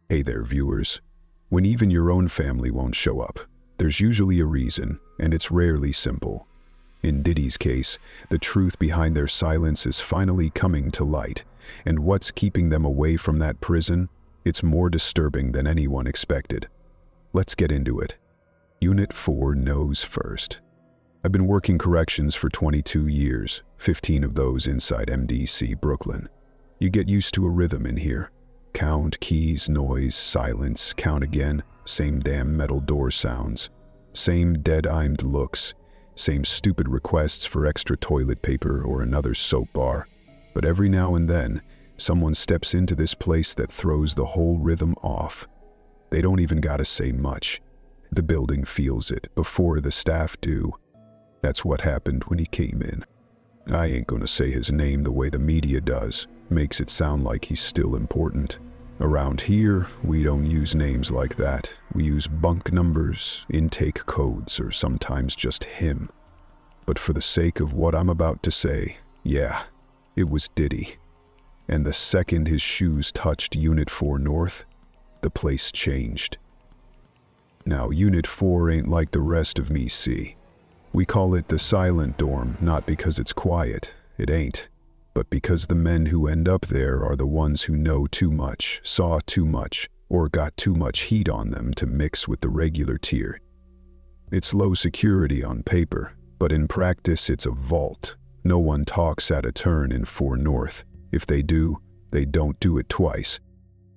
Hey there, viewers. When even your own family won't show up, there's usually a reason, and it's rarely simple. In Diddy's case, the truth behind their silence is finally coming to light, and what's keeping them away from that prison? It's more disturbing than anyone expected. Let's get into it. Unit 4 knows first. I've been working corrections for 22 years, 15 of those inside MDC Brooklyn. You get used to a rhythm in here. Count, keys, noise, silence, count again, same damn metal door sounds. Same dead-eyed looks, same stupid requests for extra toilet paper or another soap bar. But every now and then, someone steps into this place that throws the whole rhythm off. They don't even gotta say much. The building feels it before the staff do. That's what happened when he came in. I ain't gonna say his name the way the media does. Makes it sound like he's still important. Around here, we don't use names like that. We use bunk numbers, intake codes, or sometimes just him. But for the sake of what I'm about to say, yeah, it was Diddy. And the second his shoes touched Unit 4 North, the place changed. Now, Unit 4 ain't like the rest of me see. We call it the silent dorm, not because it's quiet. It ain't. But because the men who end up there are the ones who know too much, saw too much, or got too much heat on them to mix with the regular tier. It's low security on paper, but in practice it's a vault. No one talks at a turn in 4 North. If they do, they don't do it twice.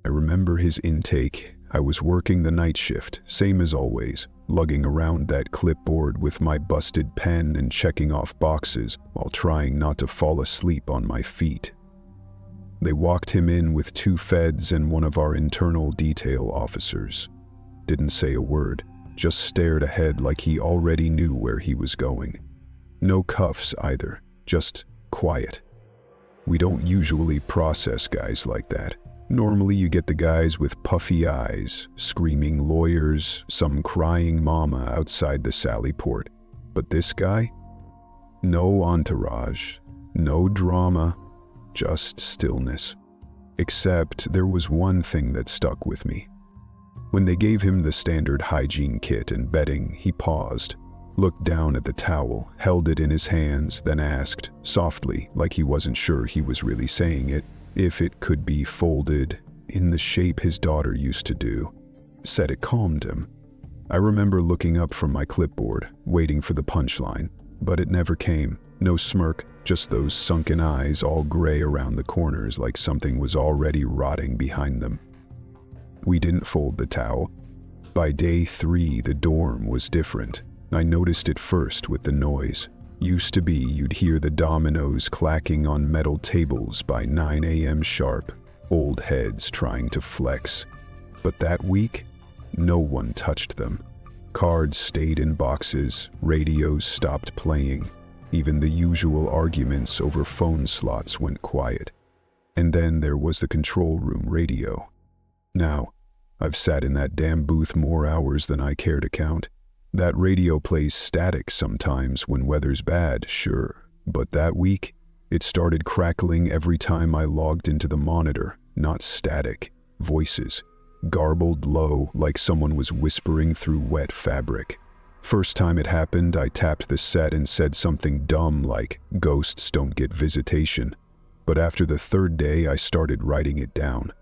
I remember his intake. I was working the night shift, same as always, lugging around that clipboard with my busted pen and checking off boxes while trying not to fall asleep on my feet. They walked him in with 2 feds and one of our internal detail officers. Didn't say a word, just stared ahead like he already knew where he was going. No cuffs either, just quiet. We don't usually process guys like that. Normally you get the guys with puffy eyes, screaming lawyers, some crying mama outside the Sally Port. But this guy? No entourage, no drama, just stillness. Except there was one thing that stuck with me. When they gave him the standard hygiene kit and bedding, he paused, looked down at the towel, held it in his hands, then asked, softly, like he wasn't sure he was really saying it, if it could be folded in the shape his daughter used to do. Said it calmed him. I remember looking up from my clipboard, waiting for the punchline, but it never came. No smirk, just those sunken eyes all gray around the corners like something was already rotting behind them. We didn't fold the towel. By day 3, the dorm was different. I noticed it first with the noise. Used to be you'd hear the dominoes clacking on metal tables by 9 a.m. sharp, old heads trying to flex. But that week, no one touched them. Cards stayed in boxes, radios stopped playing. Even the usual arguments over phone slots went quiet. And then there was the control room radio. Now, I've sat in that damn booth more hours than I care to count. That radio plays static sometimes when weather's bad, sure, but that week, it started crackling every time I logged into the monitor, not static, voices, garbled low like someone was whispering through wet fabric. First time it happened, I tapped the set and said something dumb like, "Ghosts don't get visitation." But after the 3rd day, I started writing it down.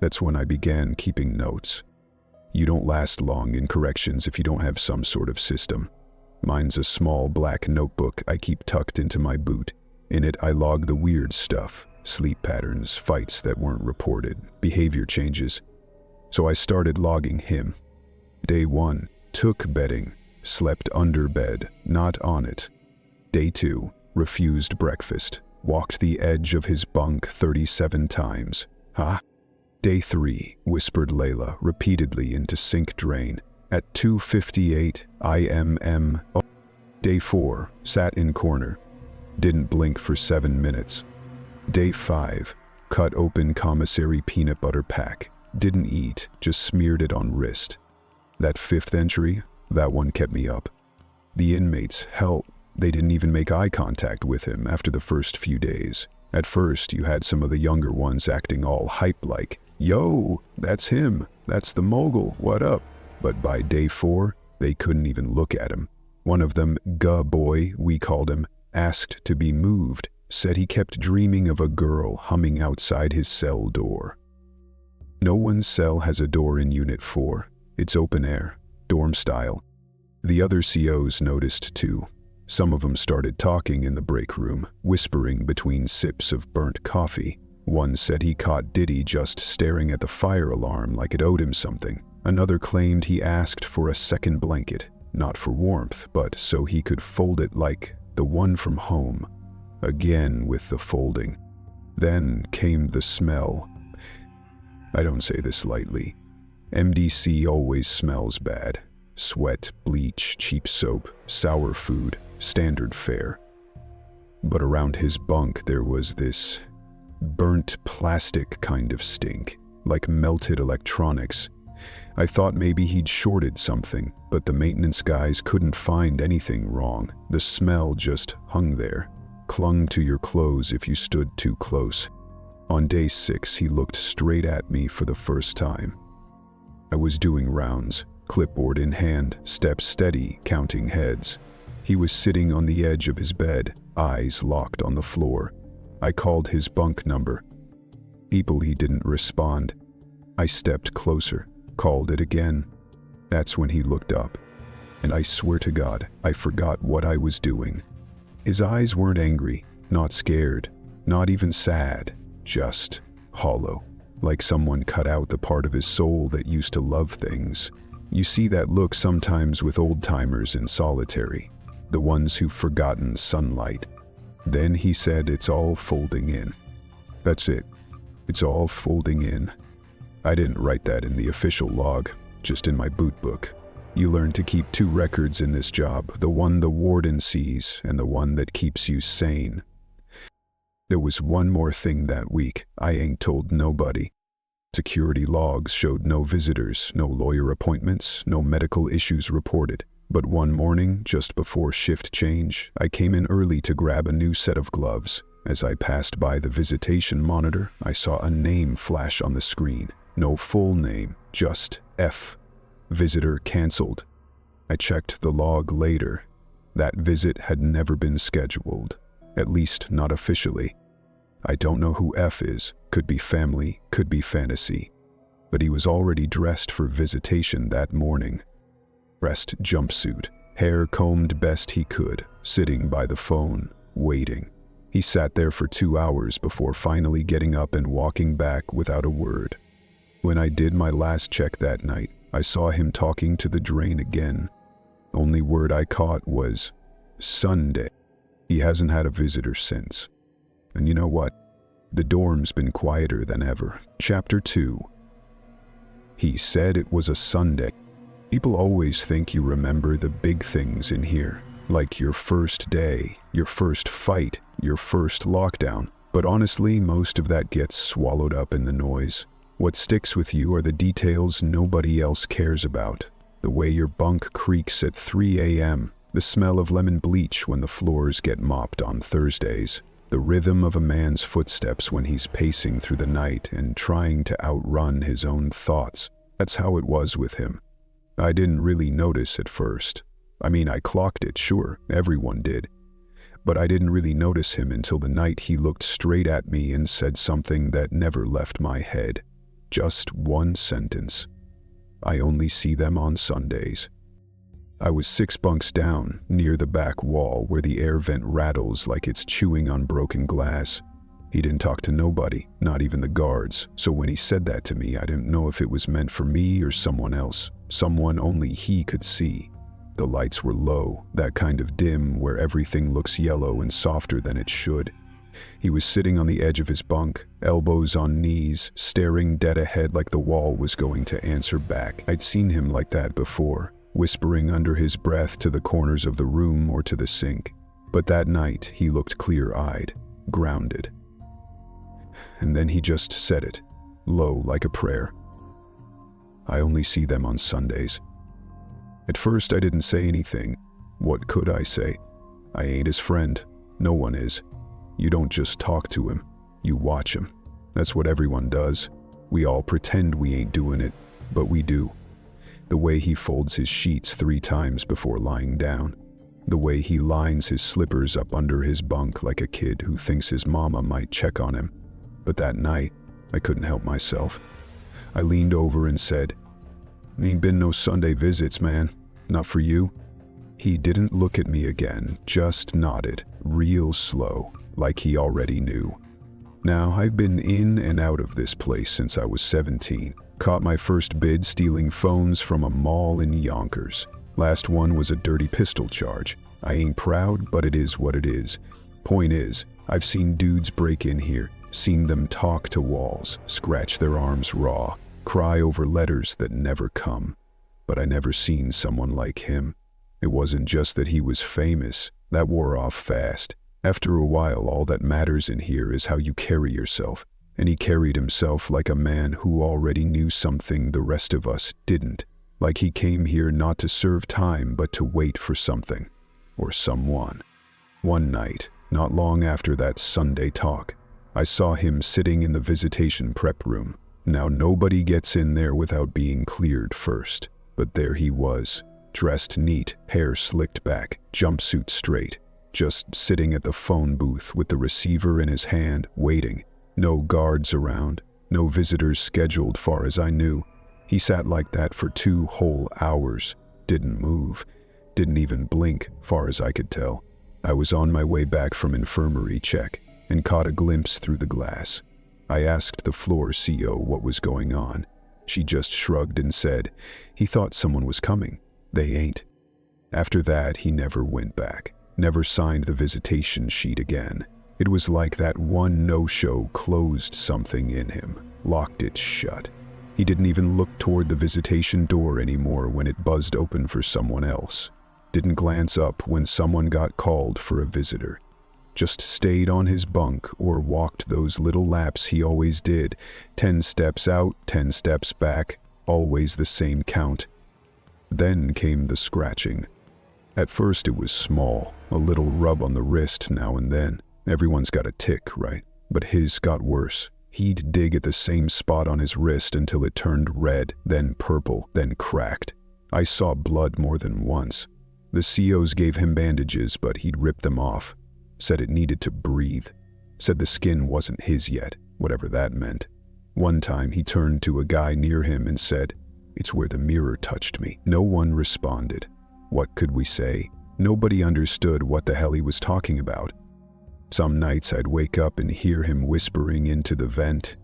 That's when I began keeping notes. You don't last long in corrections if you don't have some sort of system. Mine's a small black notebook I keep tucked into my boot. In it, I log the weird stuff, sleep patterns, fights that weren't reported, behavior changes. So I started logging him. Day 1, took bedding, slept under bed, not on it. Day 2, refused breakfast, walked the edge of his bunk 37 times. Huh? Day 3, whispered Layla repeatedly into sink drain. At 2:58 IMM. Day 4, sat in corner. Didn't blink for 7 minutes. Day 5, cut open commissary peanut butter pack. Didn't eat, just smeared it on wrist. That 5th entry, that one kept me up. The inmates, hell, they didn't even make eye contact with him after the first few days. At first, you had some of the younger ones acting all hype like, "Yo, that's him, that's the mogul, what up?" But by day 4, they couldn't even look at him. One of them, Guh Boy, we called him, asked to be moved, said he kept dreaming of a girl humming outside his cell door. No one's cell has a door in Unit 4. It's open air, dorm style. The other COs noticed too. Some of them started talking in the break room, whispering between sips of burnt coffee. One said he caught Diddy just staring at the fire alarm like it owed him something. Another claimed he asked for a second blanket, not for warmth, but so he could fold it like the one from home. Again with the folding. Then came the smell. I don't say this lightly. MDC always smells bad. Sweat, bleach, cheap soap, sour food, standard fare. But around his bunk there was this burnt plastic kind of stink, like melted electronics. I thought maybe he'd shorted something, but the maintenance guys couldn't find anything wrong. The smell just hung there, clung to your clothes if you stood too close. On day 6, he looked straight at me for the first time. I was doing rounds, clipboard in hand, steps steady, counting heads. He was sitting on the edge of his bed, eyes locked on the floor. I called his bunk number. People, he didn't respond. I stepped closer, called it again. That's when he looked up. And I swear to God, I forgot what I was doing. His eyes weren't angry, not scared, not even sad, just hollow. Like someone cut out the part of his soul that used to love things. You see that look sometimes with old-timers in solitary, the ones who've forgotten sunlight. Then he said, "It's all folding in." That's it. It's all folding in. I didn't write that in the official log, just in my boot book. You learn to keep 2 records in this job, the one the warden sees and the one that keeps you sane. There was one more thing that week. I ain't told nobody. Security logs showed no visitors, no lawyer appointments, no medical issues reported. But one morning, just before shift change, I came in early to grab a new set of gloves. As I passed by the visitation monitor, I saw a name flash on the screen. No full name, just F. Visitor canceled. I checked the log later. That visit had never been scheduled. At least not officially. I don't know who F is, could be family, could be fantasy. But he was already dressed for visitation that morning. Dressed jumpsuit, hair combed best he could, sitting by the phone, waiting. He sat there for 2 hours before finally getting up and walking back without a word. When I did my last check that night, I saw him talking to the drain again. Only word I caught was Sunday. He hasn't had a visitor since. And you know what? The dorm's been quieter than ever. Chapter 2. He said it was a Sunday. People always think you remember the big things in here, like your first day, your first fight, your first lockdown. But honestly, most of that gets swallowed up in the noise. What sticks with you are the details nobody else cares about. The way your bunk creaks at 3 a.m., the smell of lemon bleach when the floors get mopped on Thursdays, the rhythm of a man's footsteps when he's pacing through the night and trying to outrun his own thoughts. That's how it was with him. I didn't really notice at first. I mean, I clocked it, sure, everyone did. But I didn't really notice him until the night he looked straight at me and said something that never left my head. Just one sentence. I only see them on Sundays. I was 6 bunks down, near the back wall where the air vent rattles like it's chewing on broken glass. He didn't talk to nobody, not even the guards, so when he said that to me, I didn't know if it was meant for me or someone else, someone only he could see. The lights were low, that kind of dim where everything looks yellow and softer than it should. He was sitting on the edge of his bunk, elbows on knees, staring dead ahead like the wall was going to answer back. I'd seen him like that before, whispering under his breath to the corners of the room or to the sink. But that night, he looked clear-eyed, grounded. And then he just said it, low like a prayer. I only see them on Sundays. At first, I didn't say anything. What could I say? I ain't his friend. No one is. You don't just talk to him, you watch him. That's what everyone does. We all pretend we ain't doing it, but we do. The way he folds his sheets 3 times before lying down. The way he lines his slippers up under his bunk like a kid who thinks his mama might check on him. But that night, I couldn't help myself. I leaned over and said, "Ain't been no Sunday visits, man. Not for you." He didn't look at me again, just nodded, real slow, like he already knew. Now, I've been in and out of this place since I was 17. Caught my first bid stealing phones from a mall in Yonkers. Last one was a dirty pistol charge. I ain't proud, but it is what it is. Point is, I've seen dudes break in here, seen them talk to walls, scratch their arms raw, cry over letters that never come. But I never seen someone like him. It wasn't just that he was famous. That wore off fast. After a while, all that matters in here is how you carry yourself. And he carried himself like a man who already knew something the rest of us didn't. Like he came here not to serve time, but to wait for something. Or someone. One night, not long after that Sunday talk, I saw him sitting in the visitation prep room. Now nobody gets in there without being cleared first. But there he was, dressed neat, hair slicked back, jumpsuit straight, just sitting at the phone booth with the receiver in his hand, waiting. No guards around, no visitors scheduled far as I knew. He sat like that for 2 whole hours, didn't move, didn't even blink, far as I could tell. I was on my way back from infirmary check and caught a glimpse through the glass. I asked the floor CO what was going on. She just shrugged and said, he thought someone was coming. They ain't. After that, he never went back, never signed the visitation sheet again. It was like that one no-show closed something in him, locked it shut. He didn't even look toward the visitation door anymore when it buzzed open for someone else. Didn't glance up when someone got called for a visitor. Just stayed on his bunk or walked those little laps he always did, 10 steps out, 10 steps back, always the same count. Then came the scratching. At first it was small, a little rub on the wrist now and then. Everyone's got a tick, right? But his got worse. He'd dig at the same spot on his wrist until it turned red, then purple, then cracked. I saw blood more than once. The COs gave him bandages, but he'd ripped them off. Said it needed to breathe. Said the skin wasn't his yet, whatever that meant. One time he turned to a guy near him and said, "It's where the mirror touched me." No one responded. What could we say? Nobody understood what the hell he was talking about. Some nights I'd wake up and hear him whispering into the vent.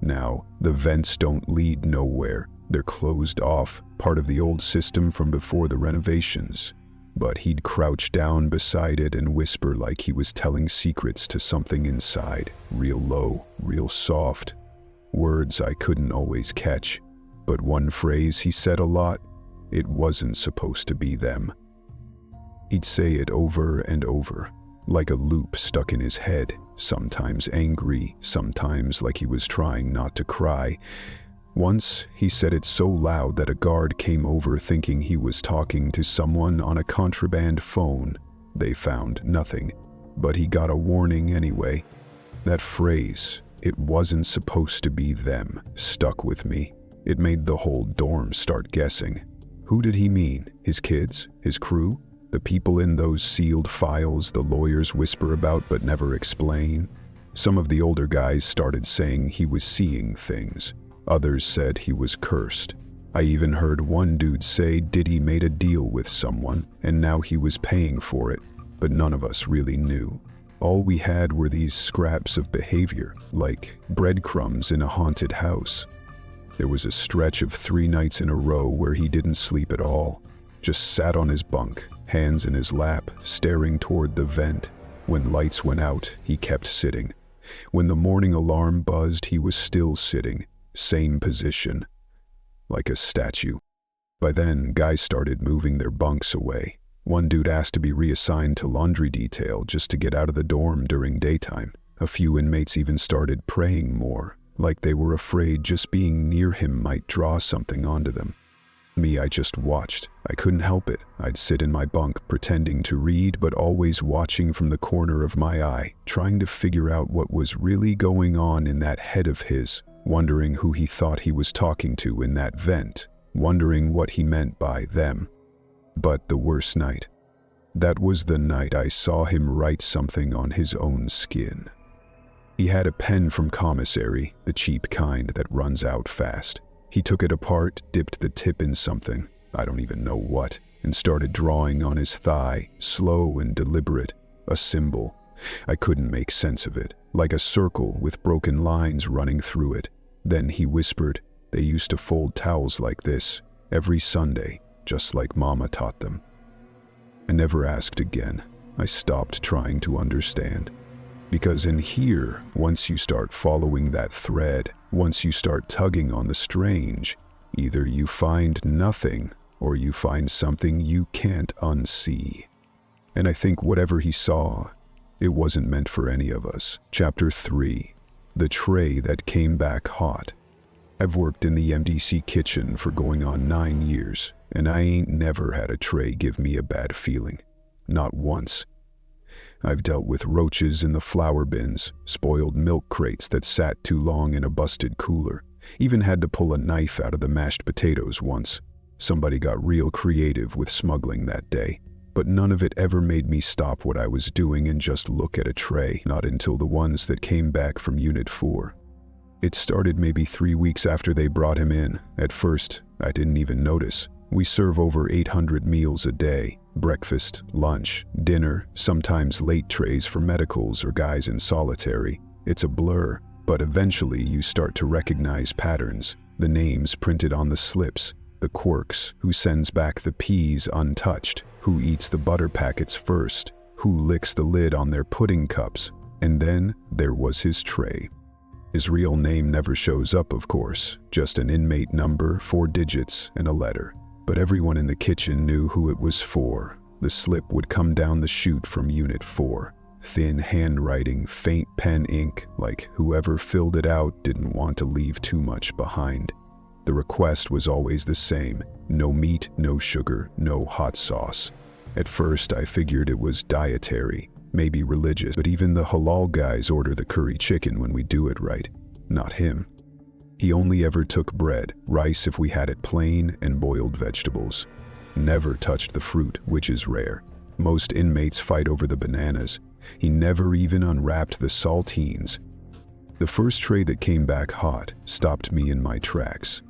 Now, the vents don't lead nowhere. They're closed off, part of the old system from before the renovations. But he'd crouch down beside it and whisper like he was telling secrets to something inside, real low, real soft. Words I couldn't always catch, but one phrase he said a lot, it wasn't supposed to be them. He'd say it over and over, like a loop stuck in his head, sometimes angry, sometimes like he was trying not to cry. Once, he said it so loud that a guard came over thinking he was talking to someone on a contraband phone. They found nothing, but he got a warning anyway. That phrase, "it wasn't supposed to be them," stuck with me. It made the whole dorm start guessing. Who did he mean? His kids? His crew? The people in those sealed files the lawyers whisper about but never explain? Some of the older guys started saying he was seeing things. Others said he was cursed. I even heard one dude say Diddy made a deal with someone, and now he was paying for it, but none of us really knew. All we had were these scraps of behavior, like breadcrumbs in a haunted house. There was a stretch of 3 nights in a row where he didn't sleep at all, just sat on his bunk, hands in his lap, staring toward the vent. When lights went out, he kept sitting. When the morning alarm buzzed, he was still sitting, same position, like a statue. By then, guys started moving their bunks away. One dude asked to be reassigned to laundry detail just to get out of the dorm during daytime. A few inmates even started praying more, like they were afraid just being near him might draw something onto them. Me, I just watched. I couldn't help it. I'd sit in my bunk pretending to read, but always watching from the corner of my eye, trying to figure out what was really going on in that head of his, wondering who he thought he was talking to in that vent, wondering what he meant by them. But the worst night. That was the night I saw him write something on his own skin. He had a pen from commissary, the cheap kind that runs out fast. He took it apart, dipped the tip in something, I don't even know what, and started drawing on his thigh, slow and deliberate, a symbol. I couldn't make sense of it, like a circle with broken lines running through it. Then he whispered, "They used to fold towels like this, every Sunday, just like Mama taught them." I never asked again. I stopped trying to understand. Because in here, once you start following that thread, once you start tugging on the strange, either you find nothing or you find something you can't unsee. And I think whatever he saw, it wasn't meant for any of us. Chapter 3. The Tray That Came Back Hot. I've worked in the MDC kitchen for going on 9 years, and I ain't never had a tray give me a bad feeling. Not once. I've dealt with roaches in the flour bins, spoiled milk crates that sat too long in a busted cooler, even had to pull a knife out of the mashed potatoes once. Somebody got real creative with smuggling that day, but none of it ever made me stop what I was doing and just look at a tray, not until the ones that came back from Unit 4. It started maybe 3 weeks after they brought him in. At first, I didn't even notice. We serve over 800 meals a day. Breakfast, lunch, dinner, sometimes late trays for medicals or guys in solitary. It's a blur, but eventually you start to recognize patterns, the names printed on the slips, the quirks, who sends back the peas untouched, who eats the butter packets first, who licks the lid on their pudding cups. And then there was his tray. His real name never shows up, of course, just an inmate number, 4 digits, and a letter. But everyone in the kitchen knew who it was for. The slip would come down the chute from Unit 4. Thin handwriting, faint pen ink, like whoever filled it out didn't want to leave too much behind. The request was always the same: no meat, no sugar, no hot sauce. At first I figured it was dietary, maybe religious, but even the halal guys order the curry chicken when we do it right. Not him. He only ever took bread, rice if we had it plain, and boiled vegetables. Never touched the fruit, which is rare. Most inmates fight over the bananas. He never even unwrapped the saltines. The first tray that came back hot stopped me in my tracks.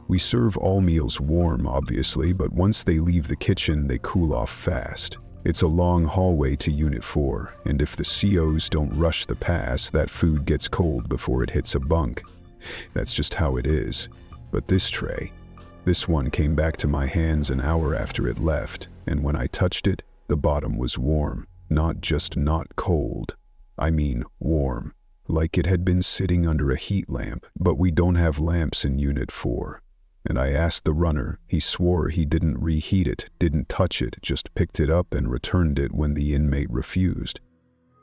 We serve all meals warm, obviously, but once they leave the kitchen, they cool off fast. It's a long hallway to Unit 4, and if the COs don't rush the pass, that food gets cold before it hits a bunk. That's just how it is. But this tray, this one came back to my hands an hour after it left, and when I touched it, the bottom was warm. Not just not cold. I mean warm. Like it had been sitting under a heat lamp, but we don't have lamps in Unit 4. And I asked the runner. He swore he didn't reheat it, didn't touch it, just picked it up and returned it when the inmate refused.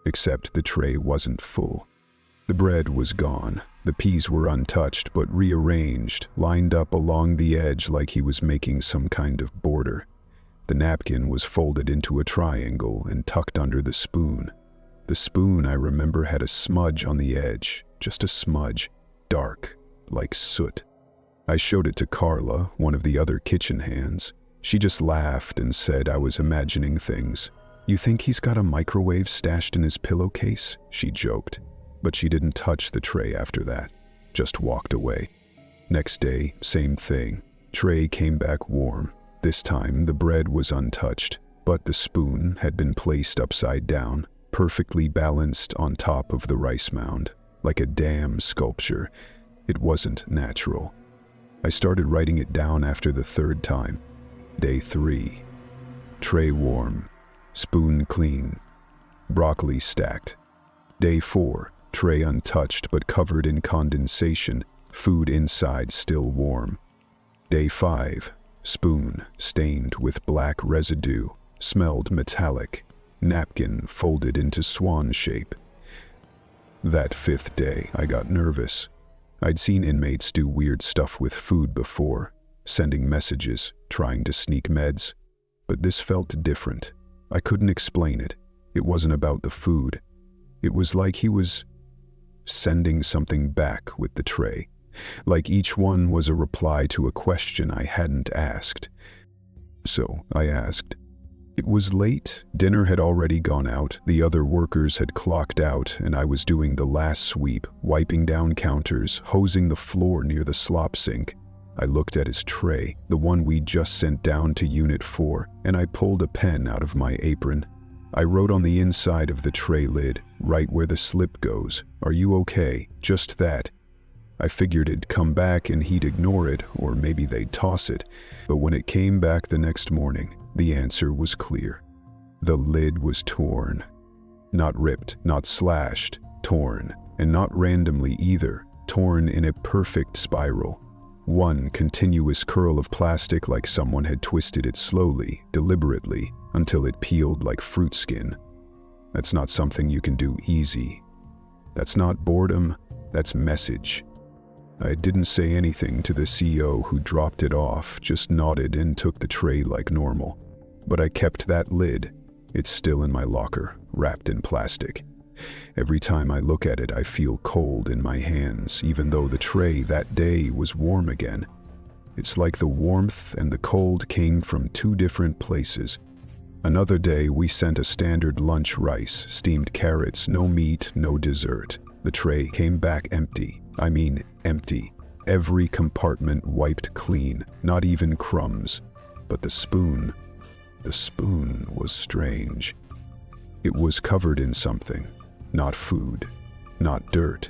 Except the tray wasn't full. The bread was gone. The peas were untouched but rearranged, lined up along the edge like he was making some kind of border. The napkin was folded into a triangle and tucked under the spoon. The spoon, I remember, had a smudge on the edge, just a smudge, dark, like soot. I showed it to Carla, one of the other kitchen hands. She just laughed and said I was imagining things. "You think he's got a microwave stashed in his pillowcase?" she joked. But she didn't touch the tray after that, just walked away. Next day, same thing. Tray came back warm. This time the bread was untouched, but the spoon had been placed upside down, perfectly balanced on top of the rice mound, like a damn sculpture. It wasn't natural. I started writing it down after the 3rd time. Day 3. Tray warm. Spoon clean. Broccoli stacked. Day 4. Tray untouched but covered in condensation. Food inside still warm. Day 5. Spoon stained with black residue. Smelled metallic. Napkin folded into swan shape. That 5th day, I got nervous. I'd seen inmates do weird stuff with food before. sending messages, trying to sneak meds. But this felt different. I couldn't explain it. It wasn't about the food. It was like he was sending something back with the tray. Like each one was a reply to a question I hadn't asked. So I asked. It was late, dinner had already gone out, the other workers had clocked out, and I was doing the last sweep, wiping down counters, hosing the floor near the slop sink. I looked at his tray, the one we'd just sent down to Unit 4, and I pulled a pen out of my apron. I wrote on the inside of the tray lid, right where the slip goes, "Are you okay?" Just that. I figured it'd come back and he'd ignore it, or maybe they'd toss it, but when it came back the next morning, the answer was clear. The lid was torn. Not ripped, not slashed, torn, and not randomly either, torn in a perfect spiral. One continuous curl of plastic like someone had twisted it slowly, deliberately, until it peeled like fruit skin. That's not something you can do easy. That's not boredom, that's message. I didn't say anything to the CEO who dropped it off, just nodded and took the tray like normal. But I kept that lid. It's still in my locker, wrapped in plastic. Every time I look at it, I feel cold in my hands, even though the tray that day was warm again. It's like the warmth and the cold came from two different places. Another day, we sent a standard lunch rice, steamed carrots, no meat, no dessert. The tray came back empty. I mean, empty. Every compartment wiped clean, not even crumbs. But the spoon was strange. It was covered in something, not food, not dirt.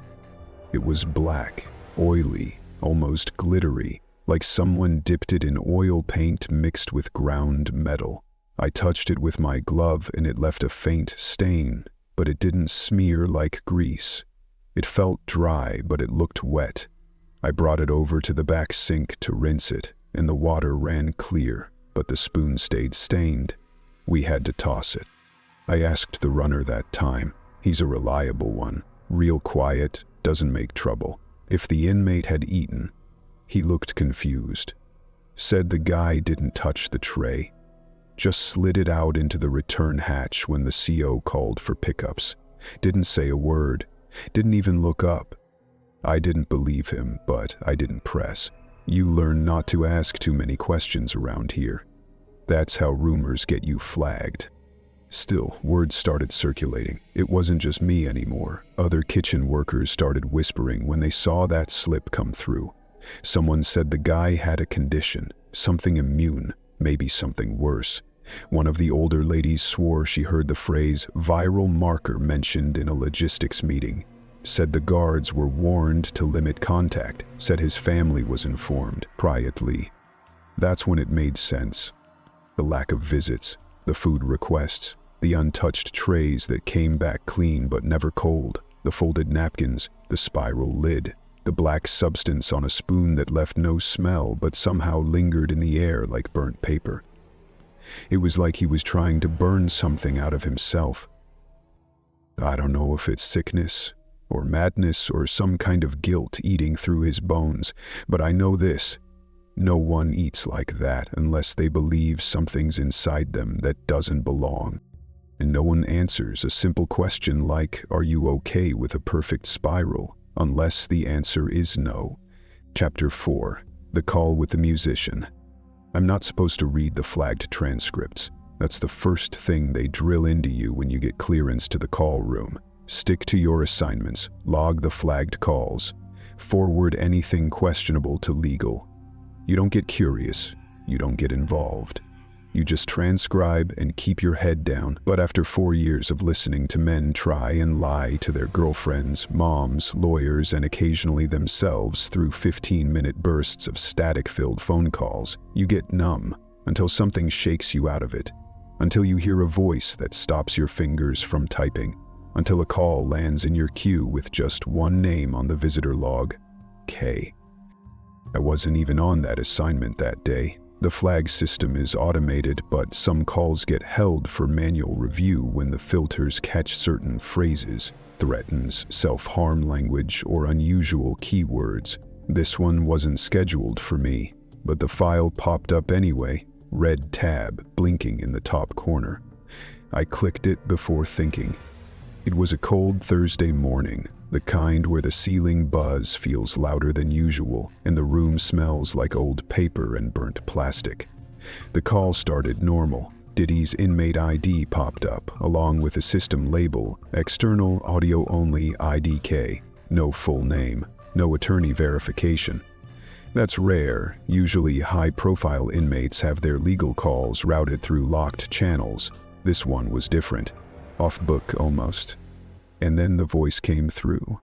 It was black, oily, almost glittery, like someone dipped it in oil paint mixed with ground metal. I touched it with my glove and it left a faint stain, but it didn't smear like grease. It felt dry, but it looked wet. I brought it over to the back sink to rinse it, and the water ran clear, but the spoon stayed stained. We had to toss it. I asked the runner that time. He's a reliable one, real quiet, doesn't make trouble. If the inmate had eaten, he looked confused. Said the guy didn't touch the tray, just slid it out into the return hatch when the CO called for pickups. Didn't say a word. Didn't even look up. I didn't believe him, but I didn't press. You learn not to ask too many questions around here. That's how rumors get you flagged. Still, word started circulating. It wasn't just me anymore. Other kitchen workers started whispering when they saw that slip come through. Someone said the guy had a condition, something immune, maybe something worse. One of the older ladies swore she heard the phrase viral marker mentioned in a logistics meeting. Said the guards were warned to limit contact. Said his family was informed, privately. That's when it made sense. The lack of visits, the food requests, the untouched trays that came back clean but never cold, the folded napkins, the spiral lid, the black substance on a spoon that left no smell but somehow lingered in the air like burnt paper. It was like he was trying to burn something out of himself. I don't know if it's sickness, or madness, or some kind of guilt eating through his bones, but I know this. No one eats like that unless they believe something's inside them that doesn't belong. And no one answers a simple question like, "Are you okay with a perfect spiral?" unless the answer is no. Chapter 4. The Call with the Musician. I'm not supposed to read the flagged transcripts. That's the first thing they drill into you when you get clearance to the call room. Stick to your assignments, log the flagged calls, forward anything questionable to legal. You don't get curious, you don't get involved. You just transcribe and keep your head down. But after 4 years of listening to men try and lie to their girlfriends, moms, lawyers, and occasionally themselves through 15-minute bursts of static-filled phone calls, you get numb until something shakes you out of it, until you hear a voice that stops your fingers from typing, until a call lands in your queue with just one name on the visitor log, K. I wasn't even on that assignment that day. The flag system is automated, but some calls get held for manual review when the filters catch certain phrases, threatens, self-harm language, or unusual keywords. This one wasn't scheduled for me. but the file popped up anyway, red tab blinking in the top corner. I clicked it before thinking. It was a cold Thursday morning, the kind where the ceiling buzz feels louder than usual and the room smells like old paper and burnt plastic. The call started normal. Diddy's inmate ID popped up, along with a system label, external audio only IDK, no full name, no attorney verification. That's rare. Usually high-profile inmates have their legal calls routed through locked channels. This one was different, off-book almost. And then the voice came through.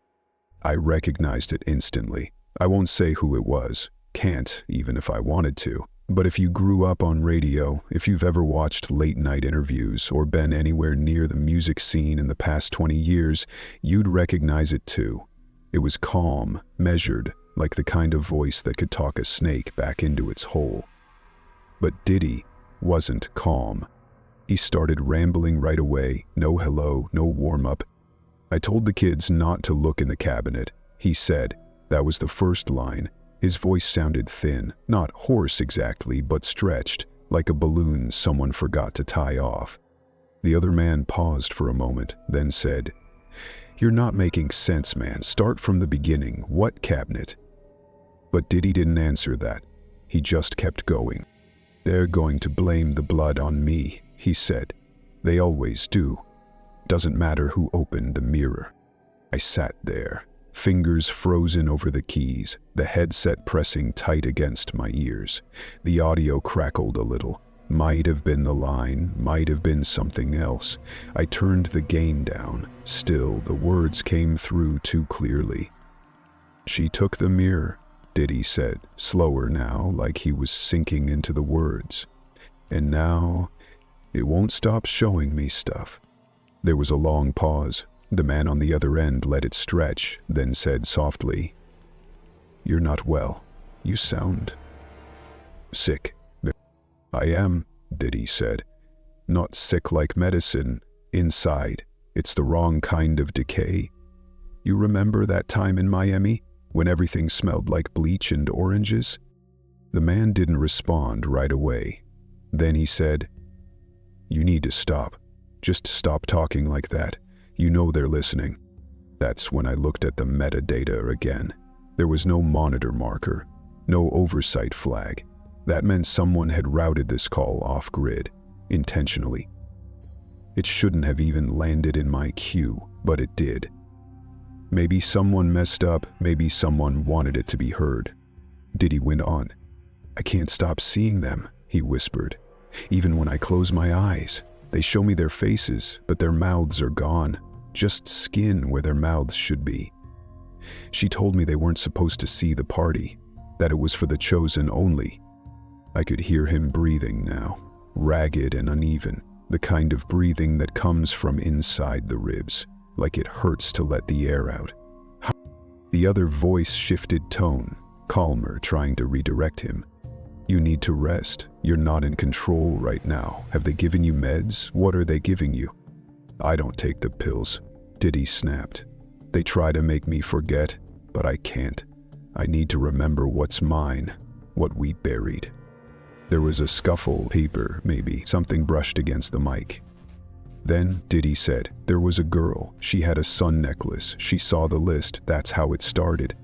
I recognized it instantly. I won't say who it was. Can't, even if I wanted to. But if you grew up on radio, if you've ever watched late-night interviews or been anywhere near the music scene in the past 20 years, you'd recognize it too. It was calm, measured, like the kind of voice that could talk a snake back into its hole. But Diddy wasn't calm. He started rambling right away, no hello, no warm-up. I told the kids not to look in the cabinet, he said. That was the first line. His voice sounded thin, not hoarse exactly, but stretched, like a balloon someone forgot to tie off. The other man paused for a moment, then said, "You're not making sense, man. Start from the beginning. What cabinet?" But Diddy didn't answer that. He just kept going. "They're going to blame the blood on me," he said. "They always do. Doesn't matter who opened the mirror." I sat there, fingers frozen over the keys, the headset pressing tight against my ears. The audio crackled a little. Might have been the line, might have been something else. I turned the gain down. Still, the words came through too clearly. "She took the mirror," Diddy said, slower now, like he was sinking into the words. "And now, it won't stop showing me stuff." There was a long pause. The man on the other end let it stretch, then said softly, "You're not well. You sound sick." "I am," Diddy said. "Not sick like medicine. Inside, it's the wrong kind of decay. You remember that time in Miami, when everything smelled like bleach and oranges?" The man didn't respond right away. Then he said, "You need to stop. Just stop talking like that. You know they're listening." That's when I looked at the metadata again. There was no monitor marker, no oversight flag. That meant someone had routed this call off-grid, intentionally. It shouldn't have even landed in my queue, but it did. Maybe someone messed up, maybe someone wanted it to be heard. Diddy went on. "I can't stop seeing them," he whispered. "Even when I close my eyes, they show me their faces, but their mouths are gone. Just skin where their mouths should be." She told me they weren't supposed to see the party, that it was for the chosen only. I could hear him breathing now, ragged and uneven, the kind of breathing that comes from inside the ribs, like it hurts to let the air out. The other voice shifted tone, calmer, trying to redirect him. "You need to rest. You're not in control right now. Have they given you meds? What are they giving you?" "I don't take the pills," Diddy snapped. "They try to make me forget, but I can't. I need to remember what's mine, what we buried." There was a scuffle, paper, maybe, something brushed against the mic. Then, Diddy said, "There was a girl. She had a sun necklace. She saw the list. That's how it started."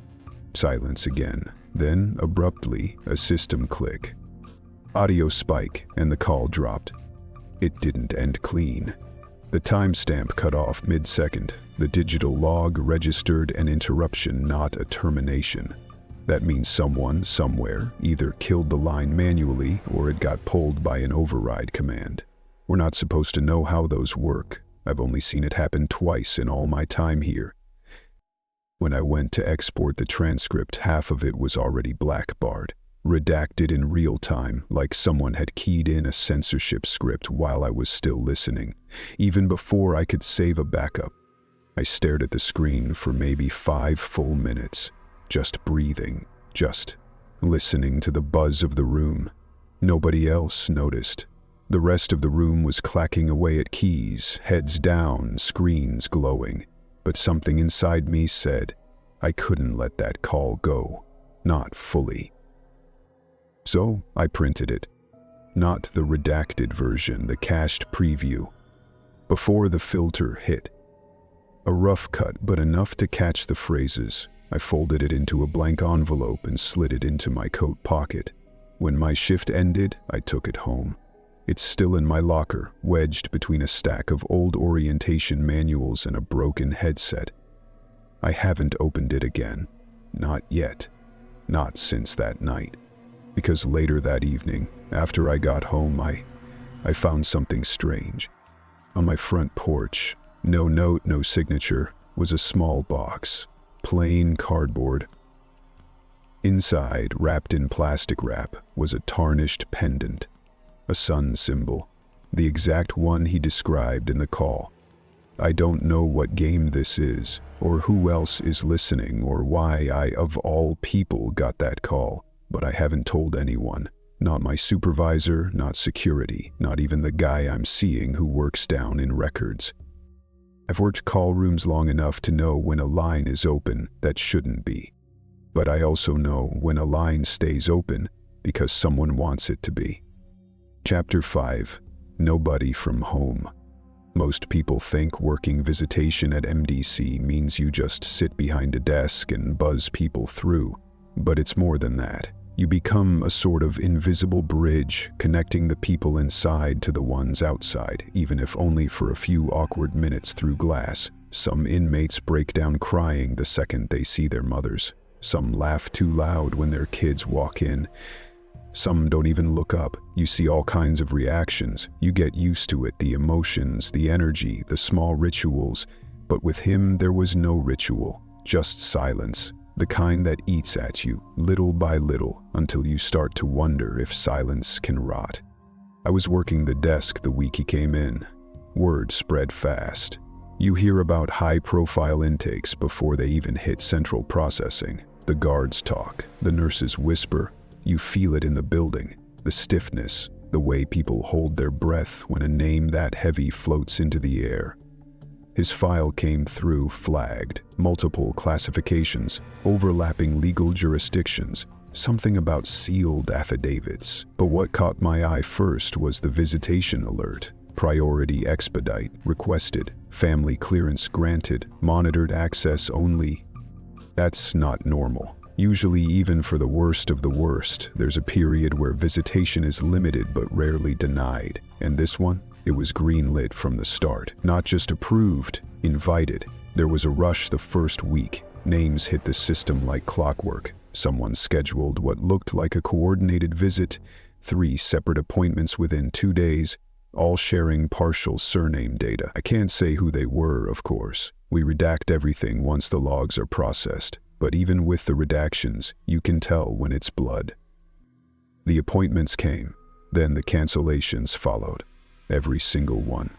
Silence again. Then, abruptly, a system click. Audio spike, and the call dropped. It didn't end clean. The timestamp cut off mid-second. The digital log registered an interruption, not a termination. That means someone, somewhere, either killed the line manually or it got pulled by an override command. We're not supposed to know how those work. I've only seen it happen twice in all my time here. When I went to export the transcript, half of it was already blackbarred, redacted in real time, like someone had keyed in a censorship script while I was still listening, even before I could save a backup. I stared at the screen for maybe 5 full minutes, just breathing, just listening to the buzz of the room. Nobody else noticed. The rest of the room was clacking away at keys, heads down, screens glowing. But something inside me said, I couldn't let that call go. Not fully. So I printed it. Not the redacted version, the cached preview. Before the filter hit. A rough cut, but enough to catch the phrases. I folded it into a blank envelope and slid it into my coat pocket. When my shift ended, I took it home. It's still in my locker, wedged between a stack of old orientation manuals and a broken headset. I haven't opened it again. Not yet. Not since that night. Because later that evening, after I got home, I found something strange. On my front porch, no note, no signature, was a small box. Plain cardboard. Inside, wrapped in plastic wrap, was a tarnished pendant. A sun symbol. The exact one he described in the call. I don't know what game this is, or who else is listening, or why I, of all people, got that call, but I haven't told anyone. Not my supervisor, not security, not even the guy I'm seeing who works down in records. I've worked call rooms long enough to know when a line is open that shouldn't be. But I also know when a line stays open because someone wants it to be. Chapter 5. Nobody from home. Most people think working visitation at MDC means you just sit behind a desk and buzz people through, but it's more than that. You become a sort of invisible bridge connecting the people inside to the ones outside, even if only for a few awkward minutes through glass. Some inmates break down crying the second they see their mothers. Some laugh too loud when their kids walk in. Some don't even look up. You see all kinds of reactions. You get used to it, the emotions, the energy, the small rituals. But with him, there was no ritual, just silence. The kind that eats at you, little by little, until you start to wonder if silence can rot. I was working the desk the week he came in. Word spread fast. You hear about high-profile intakes before they even hit central processing. The guards talk, the nurses whisper. You feel it in the building, the stiffness, the way people hold their breath when a name that heavy floats into the air. His file came through flagged, multiple classifications, overlapping legal jurisdictions, something about sealed affidavits. But what caught my eye first was the visitation alert. Priority expedite, requested, family clearance granted, monitored access only. That's not normal. Usually, even for the worst of the worst, there's a period where visitation is limited but rarely denied. And this one? It was green-lit from the start. Not just approved, invited. There was a rush the first week. Names hit the system like clockwork. Someone scheduled what looked like a coordinated visit. 3 separate appointments within 2 days, all sharing partial surname data. I can't say who they were, of course. We redact everything once the logs are processed. But even with the redactions, you can tell when it's blood. The appointments came. Then the cancellations followed. Every single one.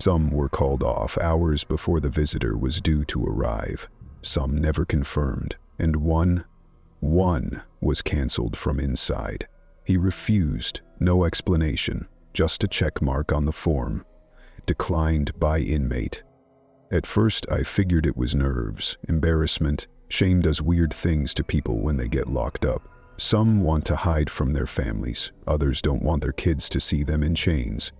Some were called off hours before the visitor was due to arrive. Some never confirmed. And one was canceled from inside. He refused, no explanation, just a check mark on the form. Declined by inmate. At first, I figured it was nerves, embarrassment. Shame does weird things to people when they get locked up. Some want to hide from their families. Others don't want their kids to see them in chains.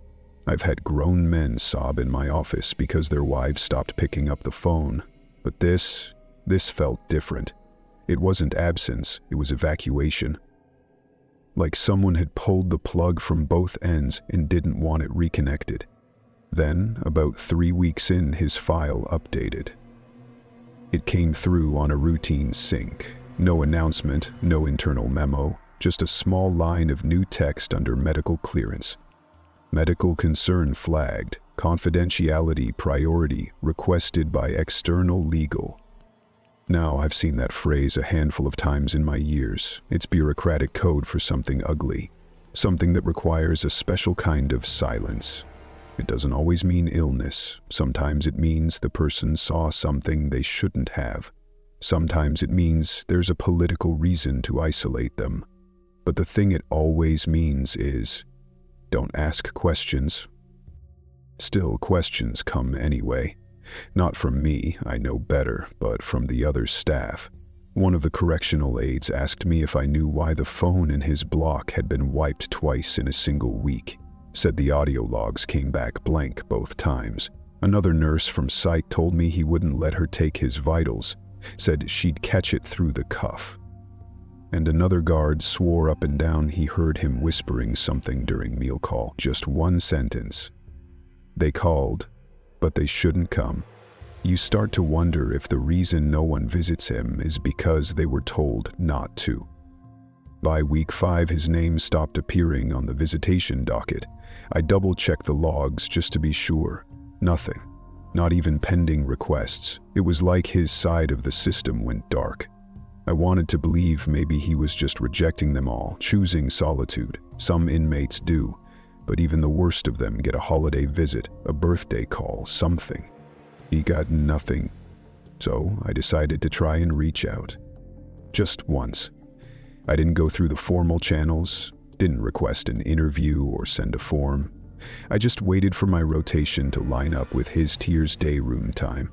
I've had grown men sob in my office because their wives stopped picking up the phone. But this felt different. It wasn't absence, it was evacuation. Like someone had pulled the plug from both ends and didn't want it reconnected. Then, about 3 weeks in, his file updated. It came through on a routine sync. No announcement, no internal memo, just a small line of new text under medical clearance. Medical concern flagged, confidentiality priority, requested by external legal. Now, I've seen that phrase a handful of times in my years. It's bureaucratic code for something ugly, something that requires a special kind of silence. It doesn't always mean illness. Sometimes it means the person saw something they shouldn't have. Sometimes it means there's a political reason to isolate them. But the thing it always means is, don't ask questions. Still, questions come anyway. Not from me, I know better, but from the other staff. One of the correctional aides asked me if I knew why the phone in his block had been wiped twice in a single week. Said the audio logs came back blank both times. Another nurse from psych told me he wouldn't let her take his vitals, said she'd catch it through the cuff. And another guard swore up and down he heard him whispering something during meal call. Just one sentence. They called, but they shouldn't come. You start to wonder if the reason no one visits him is because they were told not to. By week 5, his name stopped appearing on the visitation docket. I double-checked the logs just to be sure. Nothing. Not even pending requests. It was like his side of the system went dark. I wanted to believe maybe he was just rejecting them all, choosing solitude. Some inmates do, but even the worst of them get a holiday visit, a birthday call, something. He got nothing, so I decided to try and reach out. Just once. I didn't go through the formal channels, didn't request an interview or send a form. I just waited for my rotation to line up with his tier's day room time.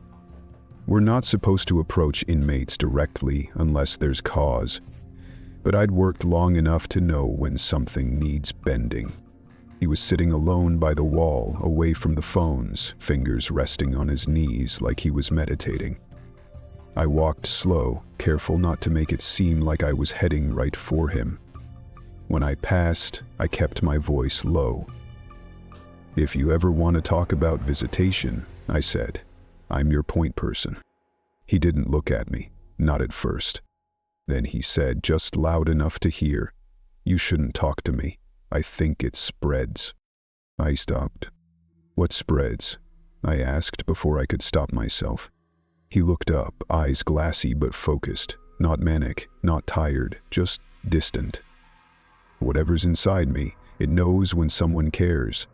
We're not supposed to approach inmates directly unless there's cause, but I'd worked long enough to know when something needs bending. He was sitting alone by the wall, away from the phones, fingers resting on his knees like he was meditating. I walked slow, careful not to make it seem like I was heading right for him. When I passed, I kept my voice low. "If you ever want to talk about visitation," I said, "I'm your point person." He didn't look at me, not at first. Then he said, just loud enough to hear, "You shouldn't talk to me. I think it spreads." I stopped. "What spreads?" I asked before I could stop myself. He looked up, eyes glassy but focused, not manic, not tired, just distant. "Whatever's inside me, it knows when someone cares."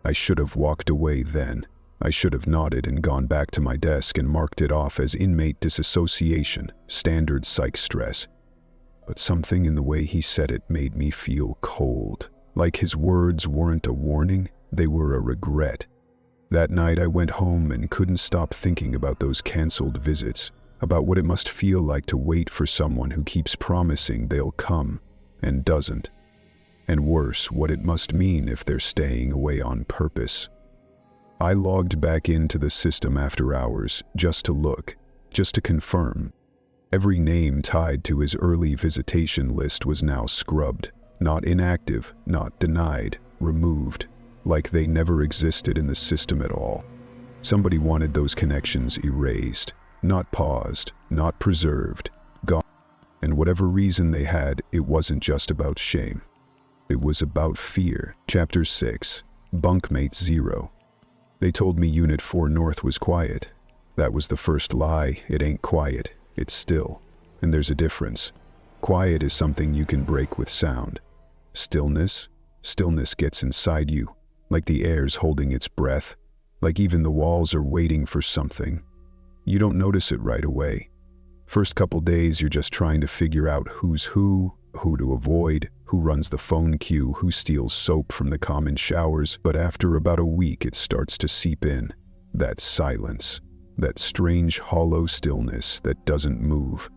I should have walked away then. I should have nodded and gone back to my desk and marked it off as inmate disassociation, standard psych stress. But something in the way he said it made me feel cold. Like his words weren't a warning, they were a regret. That night I went home and couldn't stop thinking about those canceled visits, about what it must feel like to wait for someone who keeps promising they'll come and doesn't. And worse, what it must mean if they're staying away on purpose. I logged back into the system after hours, just to look, just to confirm. Every name tied to his early visitation list was now scrubbed, not inactive, not denied, removed, like they never existed in the system at all. Somebody wanted those connections erased, not paused, not preserved, gone. And whatever reason they had, it wasn't just about shame. It was about fear. Chapter 6, Bunkmate 0. They told me Unit 4 North was quiet. That was the first lie. It ain't quiet. It's still. And there's a difference. Quiet is something you can break with sound. Stillness gets inside you, like the air's holding its breath, like even the walls are waiting for something. You don't notice it right away. First couple days you're just trying to figure out who's who to avoid, who runs the phone queue, who steals soap from the common showers, but after about a week it starts to seep in. That silence, that strange hollow stillness that doesn't move,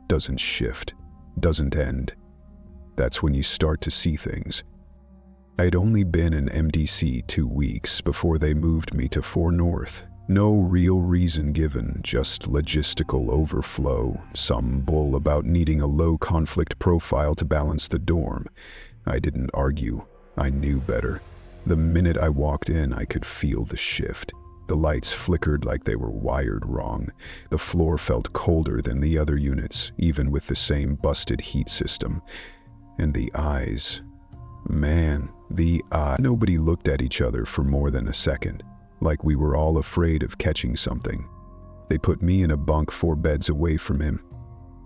doesn't shift, doesn't end. That's when you start to see things. I'd only been in MDC 2 weeks before they moved me to 4 North. No real reason given, just logistical overflow, some bull about needing a low conflict profile to balance the dorm. I didn't argue. I knew better. The minute I walked in, I could feel the shift. The lights flickered like they were wired wrong. The floor felt colder than the other units, even with the same busted heat system. And the eyes. Man, the eyes. Nobody looked at each other for more than a second. Like we were all afraid of catching something. They put me in a bunk 4 beds away from him.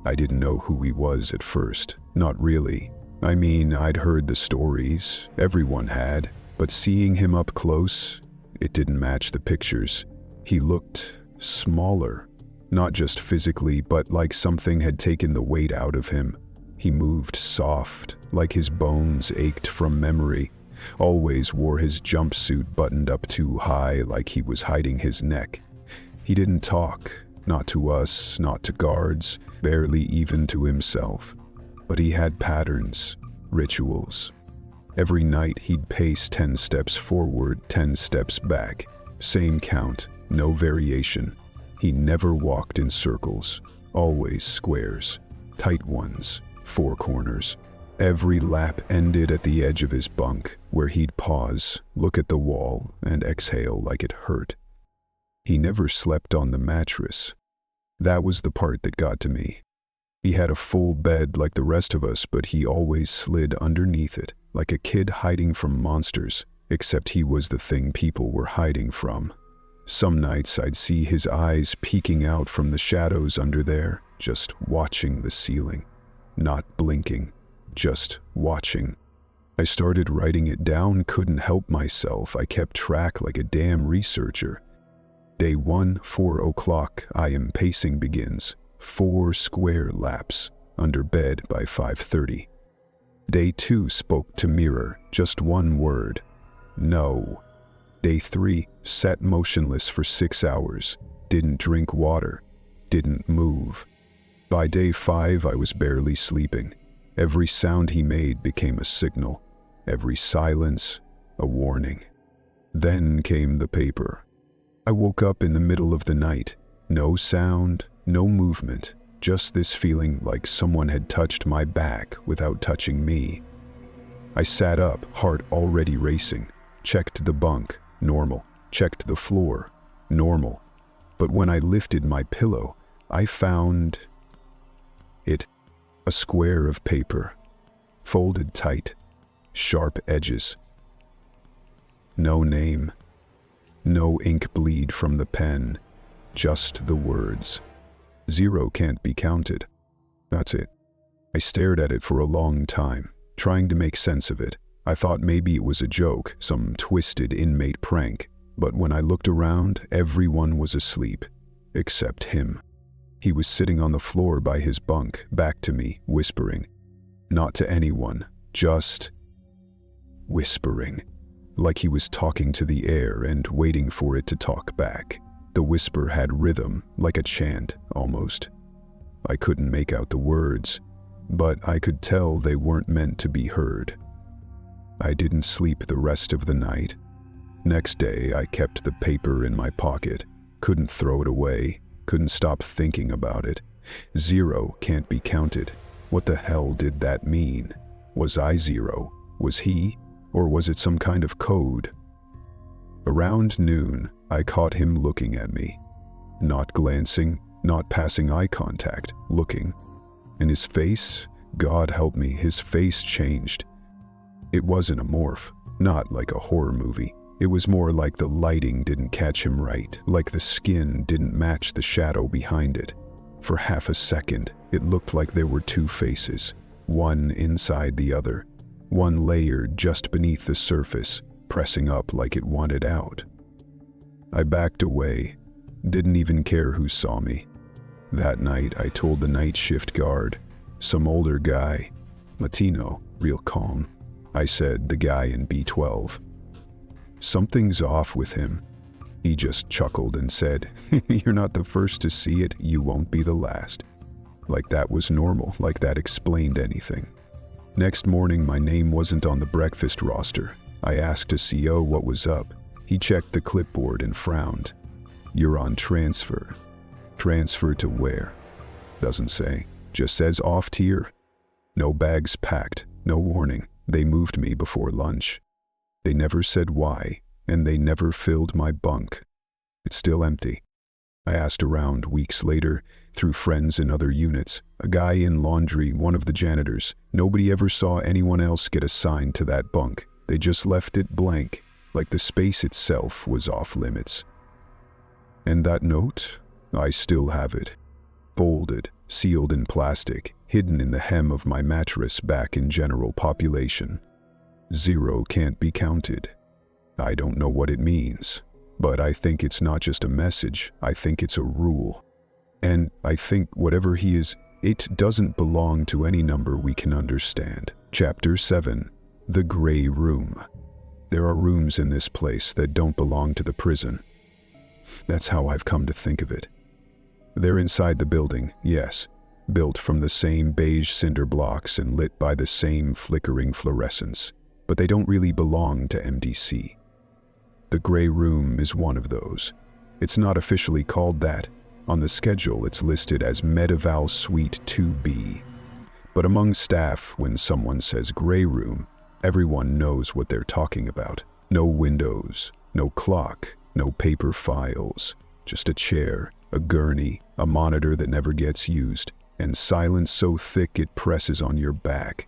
I didn't know who he was at first. Not really. I mean, I'd heard the stories. Everyone had. But seeing him up close, it didn't match the pictures. He looked smaller. Not just physically, but like something had taken the weight out of him. He moved soft, like his bones ached from memory. Always wore his jumpsuit buttoned up too high like he was hiding his neck. He didn't talk, Not to us, not to guards, barely even to himself. But he had patterns, rituals. Every night he'd pace 10 steps forward, 10 steps back. Same count, no variation. He never walked in circles, always squares, tight ones, 4 corners. Every lap ended at the edge of his bunk, where he'd pause, look at the wall, and exhale like it hurt. He never slept on the mattress. That was the part that got to me. He had a full bed like the rest of us, but he always slid underneath it, like a kid hiding from monsters, except he was the thing people were hiding from. Some nights I'd see his eyes peeking out from the shadows under there, just watching the ceiling. Not blinking, just watching. I started writing it down, couldn't help myself. I kept track like a damn researcher. Day 1, 4 o'clock, I am pacing begins. 4 square laps, under bed by 5:30. Day 2, spoke to mirror, just 1 word. No. Day 3, sat motionless for 6 hours, didn't drink water, didn't move. By day 5, I was barely sleeping. Every sound he made became a signal, every silence, a warning. Then came the paper. I woke up in the middle of the night. No sound, no movement, just this feeling like someone had touched my back without touching me. I sat up, heart already racing, checked the bunk, normal, checked the floor, normal. But when I lifted my pillow, I found it. A square of paper, folded tight, sharp edges. No name, no ink bleed from the pen, just the words. 0 can't be counted. That's it. I stared at it for a long time, trying to make sense of it. I thought maybe it was a joke, some twisted inmate prank, but when I looked around, everyone was asleep, except him. He was sitting on the floor by his bunk, back to me, whispering. Not to anyone, just whispering. Like he was talking to the air and waiting for it to talk back. The whisper had rhythm, like a chant, almost. I couldn't make out the words, but I could tell they weren't meant to be heard. I didn't sleep the rest of the night. Next day, I kept the paper in my pocket, couldn't throw it away. Couldn't stop thinking about it. 0 can't be counted. What the hell did that mean? Was I 0? Was he? Or was it some kind of code? Around noon, I caught him looking at me. Not glancing, not passing eye contact, looking. And his face, God help me, his face changed. It wasn't a morph, not like a horror movie. It was more like the lighting didn't catch him right, like the skin didn't match the shadow behind it. For half a second, it looked like there were 2 faces, one inside the other, one layered just beneath the surface, pressing up like it wanted out. I backed away, didn't even care who saw me. That night, I told the night shift guard, some older guy, Latino, real calm. I said, the guy in B12. Something's off with him. He just chuckled and said, you're not the first to see it, you won't be the last. Like that was normal, like that explained anything. Next morning, my name wasn't on the breakfast roster. I asked a CO what was up. He checked the clipboard and frowned. You're on transfer. Transfer to where? Doesn't say. Just says off tier. No bags packed, no warning. They moved me before lunch. They never said why, and they never filled my bunk. It's still empty. I asked around weeks later, through friends in other units, a guy in laundry, one of the janitors. Nobody ever saw anyone else get assigned to that bunk. They just left it blank, like the space itself was off limits. And that note? I still have it. Folded, sealed in plastic, hidden in the hem of my mattress back in general population. 0 can't be counted. I don't know what it means, but I think it's not just a message, I think it's a rule. And I think whatever he is, it doesn't belong to any number we can understand. Chapter 7. The Gray Room. There are rooms in this place that don't belong to the prison. That's how I've come to think of it. They're inside the building, yes, built from the same beige cinder blocks and lit by the same flickering fluorescence, but they don't really belong to MDC. The Grey Room is one of those. It's not officially called that. On the schedule, it's listed as Medival Suite 2B. But among staff, when someone says Grey Room, everyone knows what they're talking about. No windows, no clock, no paper files, just a chair, a gurney, a monitor that never gets used, and silence so thick it presses on your back.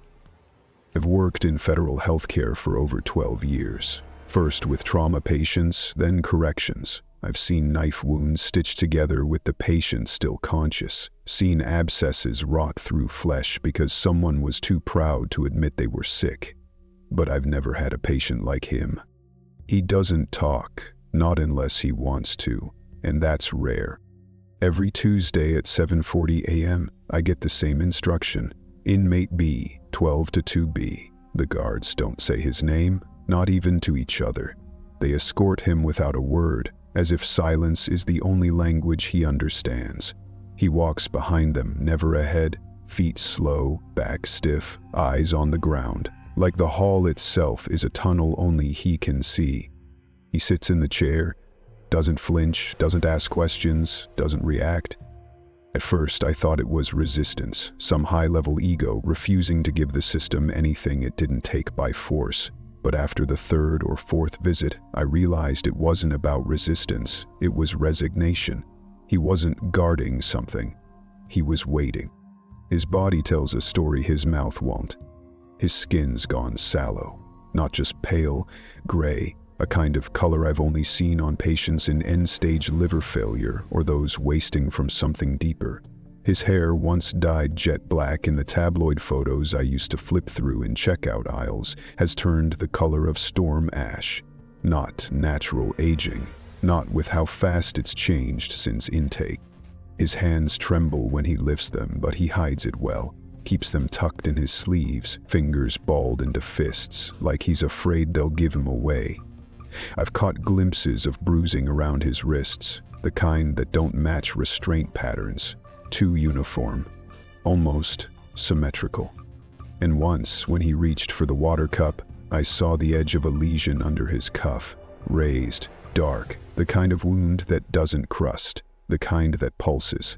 I've worked in federal healthcare for over 12 years. First with trauma patients, then corrections. I've seen knife wounds stitched together with the patient still conscious, seen abscesses rot through flesh because someone was too proud to admit they were sick. But I've never had a patient like him. He doesn't talk, not unless he wants to, and that's rare. Every Tuesday at 7:40 a.m., I get the same instruction. Inmate B, 12 to 2B. The guards don't say his name, not even to each other. They escort him without a word, as if silence is the only language he understands. He walks behind them, never ahead, feet slow, back stiff, eyes on the ground, like the hall itself is a tunnel only he can see. He sits in the chair, doesn't flinch, doesn't ask questions, doesn't react. At first, I thought it was resistance, some high-level ego refusing to give the system anything it didn't take by force. But after the third or fourth visit, I realized it wasn't about resistance, it was resignation. He wasn't guarding something. He was waiting. His body tells a story his mouth won't. His skin's gone sallow, not just pale, gray, a kind of color I've only seen on patients in end-stage liver failure or those wasting from something deeper. His hair, once dyed jet black in the tabloid photos I used to flip through in checkout aisles, has turned the color of storm ash. Not natural aging, not with how fast it's changed since intake. His hands tremble when he lifts them, but he hides it well. Keeps them tucked in his sleeves, fingers balled into fists, like he's afraid they'll give him away. I've caught glimpses of bruising around his wrists, the kind that don't match restraint patterns. Too uniform, almost symmetrical. And once, when he reached for the water cup, I saw the edge of a lesion under his cuff, raised, dark, the kind of wound that doesn't crust, the kind that pulses.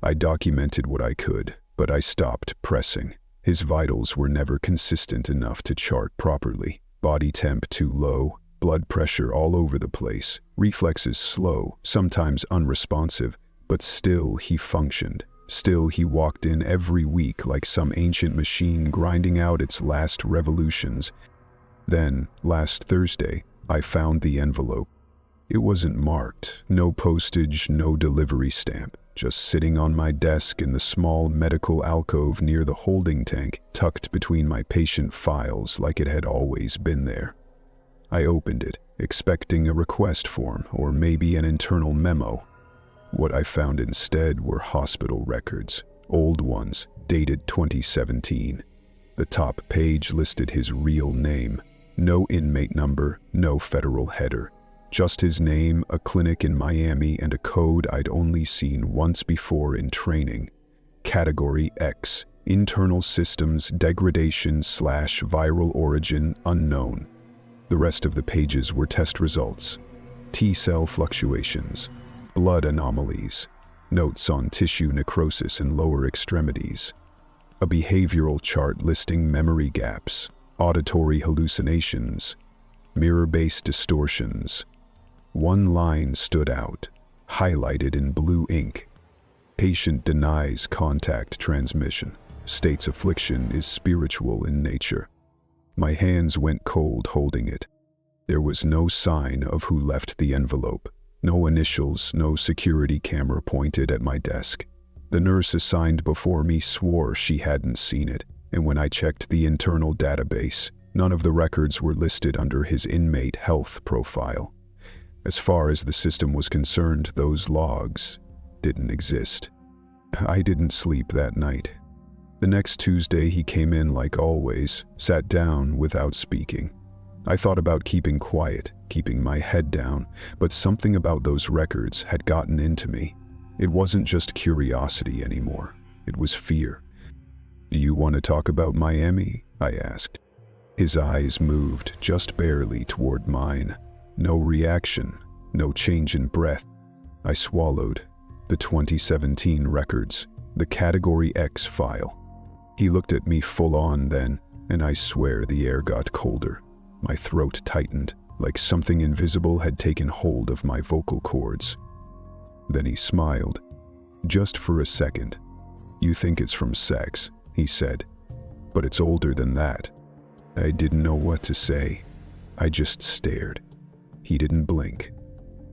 I documented what I could, but I stopped pressing. His vitals were never consistent enough to chart properly. Body temp too low, blood pressure all over the place, reflexes slow, sometimes unresponsive, but still he functioned. Still he walked in every week like some ancient machine grinding out its last revolutions. Then, last Thursday, I found the envelope. It wasn't marked, no postage, no delivery stamp, just sitting on my desk in the small medical alcove near the holding tank, tucked between my patient files like it had always been there. I opened it, expecting a request form or maybe an internal memo. What I found instead were hospital records, old ones, dated 2017. The top page listed his real name. No inmate number, no federal header. Just his name, a clinic in Miami, and a code I'd only seen once before in training. Category X, internal systems degradation/viral origin unknown. The rest of the pages were test results. T-cell fluctuations, blood anomalies, notes on tissue necrosis in lower extremities, a behavioral chart listing memory gaps, auditory hallucinations, mirror-based distortions. One line stood out, highlighted in blue ink. Patient denies contact transmission. States affliction is spiritual in nature. My hands went cold holding it. There was no sign of who left the envelope. No initials, no security camera pointed at my desk. The nurse assigned before me swore she hadn't seen it, and when I checked the internal database, none of the records were listed under his inmate health profile. As far as the system was concerned, those logs didn't exist. I didn't sleep that night. The next Tuesday he came in like always, sat down without speaking. I thought about keeping quiet, keeping my head down, but something about those records had gotten into me. It wasn't just curiosity anymore. It was fear. "Do you want to talk about Miami?" I asked. His eyes moved just barely toward mine. No reaction, no change in breath. I swallowed. The 2017 records, the Category X file. He looked at me full on then, and I swear the air got colder. My throat tightened, like something invisible had taken hold of my vocal cords. Then he smiled. "Just for a second. You think it's from sex," he said, "but it's older than that." I didn't know what to say. I just stared. He didn't blink,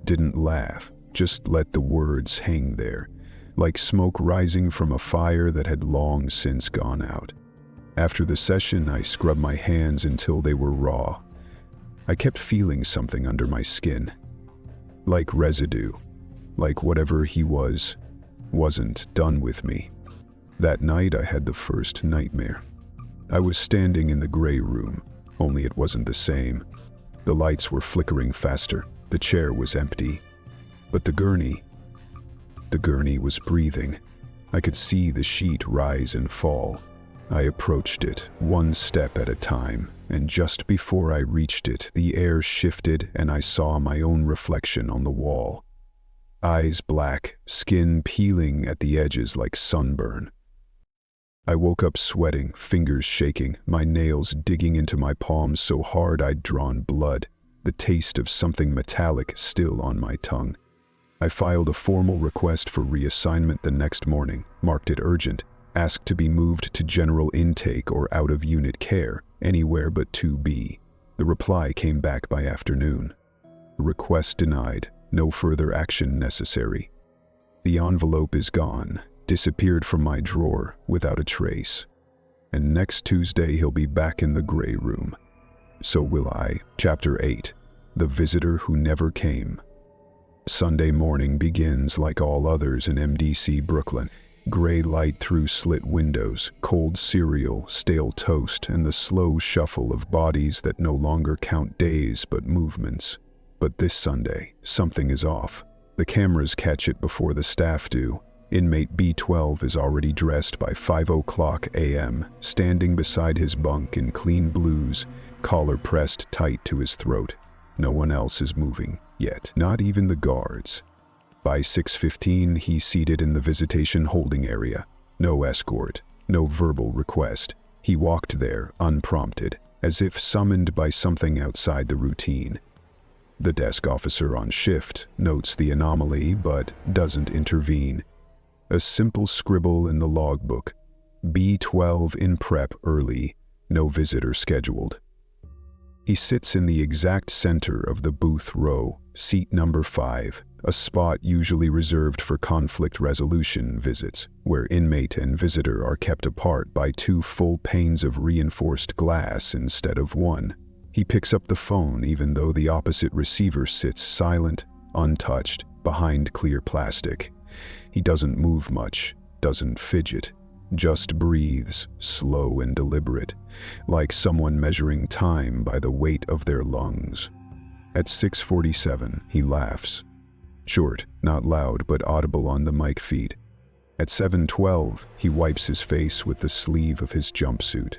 didn't laugh, just let the words hang there, like smoke rising from a fire that had long since gone out. After the session, I scrubbed my hands until they were raw. I kept feeling something under my skin, like residue, like whatever he wasn't done with me. That night, I had the first nightmare. I was standing in the gray room, only it wasn't the same. The lights were flickering faster, the chair was empty. But the gurney was breathing. I could see the sheet rise and fall. I approached it, one step at a time, and just before I reached it, the air shifted and I saw my own reflection on the wall. Eyes black, skin peeling at the edges like sunburn. I woke up sweating, fingers shaking, my nails digging into my palms so hard I'd drawn blood, the taste of something metallic still on my tongue. I filed a formal request for reassignment the next morning, marked it urgent, asked to be moved to general intake or out-of-unit care, anywhere but 2B. The reply came back by afternoon. Request denied, no further action necessary. The envelope is gone, disappeared from my drawer without a trace. And next Tuesday he'll be back in the gray room. So will I. Chapter 8. The Visitor Who Never Came. Sunday morning begins like all others in MDC Brooklyn. Gray light through slit windows, cold cereal, stale toast, and the slow shuffle of bodies that no longer count days but movements. But this Sunday, something is off. The cameras catch it before the staff do. Inmate B12 is already dressed by 5:00 a.m., standing beside his bunk in clean blues, collar pressed tight to his throat. No one else is moving yet, not even the guards. By 6:15, he's seated in the visitation holding area. No escort, no verbal request. He walked there, unprompted, as if summoned by something outside the routine. The desk officer on shift notes the anomaly but doesn't intervene. A simple scribble in the logbook. B12 in prep early, no visitor scheduled. He sits in the exact center of the booth row, seat number 5, a spot usually reserved for conflict resolution visits, where inmate and visitor are kept apart by 2 full panes of reinforced glass instead of 1. He picks up the phone even though the opposite receiver sits silent, untouched, behind clear plastic. He doesn't move much, doesn't fidget, just breathes, slow and deliberate, like someone measuring time by the weight of their lungs. At 6:47, he laughs. Short, not loud, but audible on the mic feed. At 7:12, he wipes his face with the sleeve of his jumpsuit.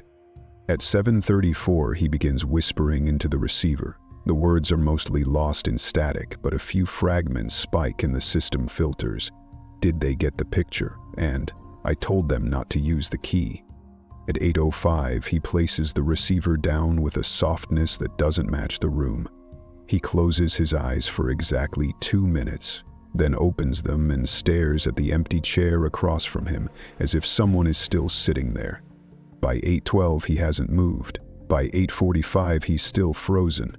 At 7:34, he begins whispering into the receiver. The words are mostly lost in static, but a few fragments spike in the system filters. Did they get the picture? And I told them not to use the key. At 8:05, he places the receiver down with a softness that doesn't match the room. He closes his eyes for exactly 2 minutes, then opens them and stares at the empty chair across from him as if someone is still sitting there. By 8:12, he hasn't moved. By 8:45, he's still frozen.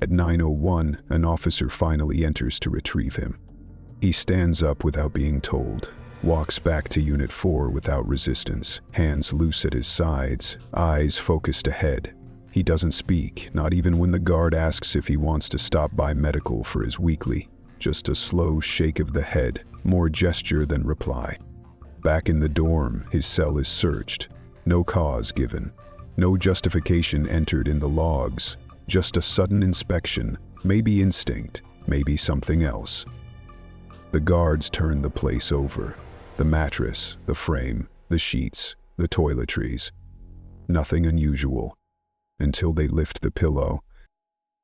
At 9:01, an officer finally enters to retrieve him. He stands up without being told, walks back to Unit 4 without resistance, hands loose at his sides, eyes focused ahead. He doesn't speak, not even when the guard asks if he wants to stop by medical for his weekly. Just a slow shake of the head, more gesture than reply. Back in the dorm, his cell is searched. No cause given. No justification entered in the logs. Just a sudden inspection, maybe instinct, maybe something else. The guards turn the place over. The mattress, the frame, the sheets, the toiletries. Nothing unusual. Until they lift the pillow.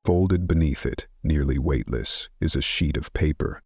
Folded beneath it, nearly weightless, is a sheet of paper.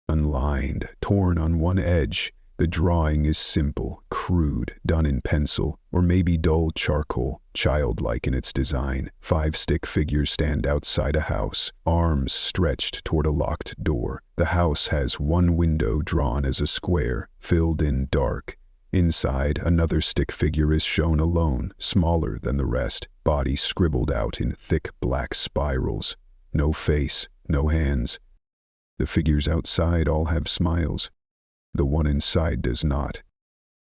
Unlined, torn on one edge, the drawing is simple, crude, done in pencil, or maybe dull charcoal, childlike in its design. 5 stick figures stand outside a house, arms stretched toward a locked door. The house has one window drawn as a square, filled in dark. Inside, another stick figure is shown alone, smaller than the rest, body scribbled out in thick black spirals. No face, no hands. The figures outside all have smiles. The one inside does not.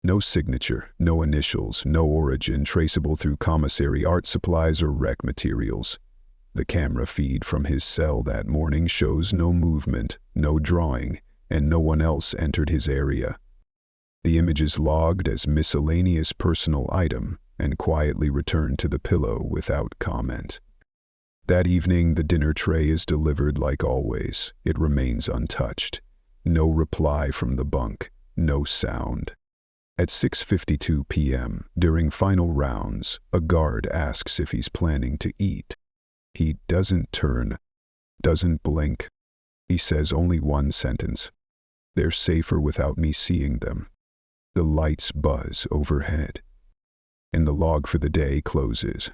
No signature, no initials, no origin traceable through commissary art supplies or rec materials. The camera feed from his cell that morning shows no movement, no drawing, and no one else entered his area. The image is logged as miscellaneous personal item and quietly returned to the pillow without comment. That evening, the dinner tray is delivered like always. It remains untouched. No reply from the bunk, no sound. At 6:52 p.m., during final rounds, a guard asks if he's planning to eat. He doesn't turn, doesn't blink. He says only one sentence. They're safer without me seeing them. The lights buzz overhead. And the log for the day closes.